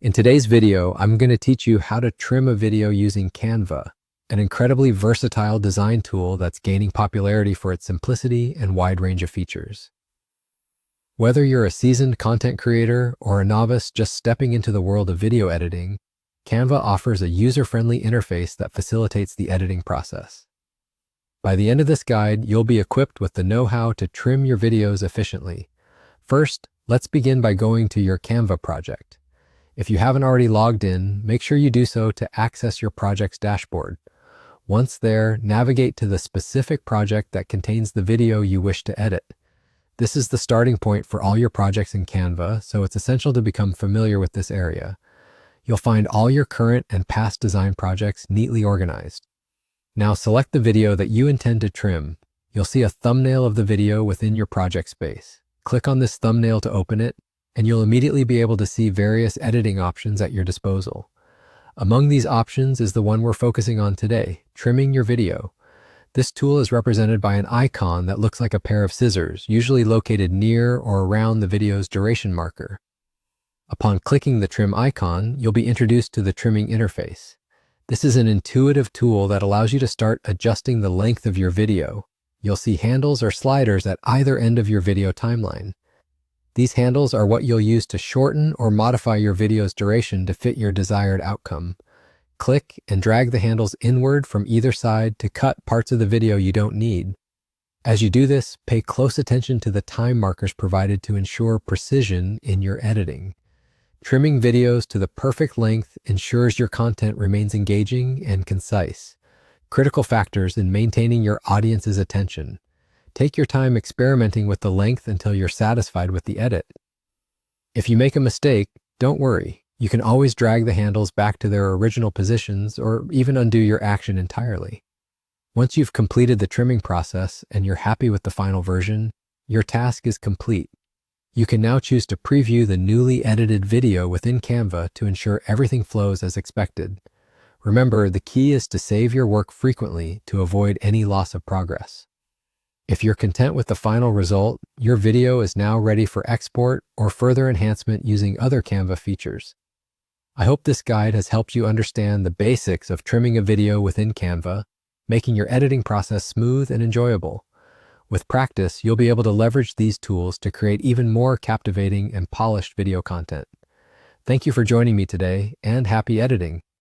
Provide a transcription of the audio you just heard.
In today's video, I'm going to teach you how to trim a video using Canva, an incredibly versatile design tool that's gaining popularity for its simplicity and wide range of features. Whether you're a seasoned content creator or a novice just stepping into the world of video editing, Canva offers a user-friendly interface that facilitates the editing process. By the end of this guide, you'll be equipped with the know-how to trim your videos efficiently. First, let's begin by going to your Canva project. If you haven't already logged in, make sure you do so to access your project's dashboard. Once there, navigate to the specific project that contains the video you wish to edit. This is the starting point for all your projects in Canva, so it's essential to become familiar with this area. You'll find all your current and past design projects neatly organized. Now select the video that you intend to trim. You'll see a thumbnail of the video within your project space. Click on this thumbnail to open it, and you'll immediately be able to see various editing options at your disposal. Among these options is the one we're focusing on today, trimming your video. This tool is represented by an icon that looks like a pair of scissors, usually located near or around the video's duration marker. Upon clicking the trim icon, you'll be introduced to the trimming interface. This is an intuitive tool that allows you to start adjusting the length of your video. You'll see handles or sliders at either end of your video timeline. These handles are what you'll use to shorten or modify your video's duration to fit your desired outcome. Click and drag the handles inward from either side to cut parts of the video you don't need. As you do this, pay close attention to the time markers provided to ensure precision in your editing. Trimming videos to the perfect length ensures your content remains engaging and concise, critical factors in maintaining your audience's attention. Take your time experimenting with the length until you're satisfied with the edit. If you make a mistake, don't worry. You can always drag the handles back to their original positions or even undo your action entirely. Once you've completed the trimming process and you're happy with the final version, your task is complete. You can now choose to preview the newly edited video within Canva to ensure everything flows as expected. Remember, the key is to save your work frequently to avoid any loss of progress. If you're content with the final result, your video is now ready for export or further enhancement using other Canva features. I hope this guide has helped you understand the basics of trimming a video within Canva, making your editing process smooth and enjoyable. With practice, you'll be able to leverage these tools to create even more captivating and polished video content. Thank you for joining me today, and happy editing!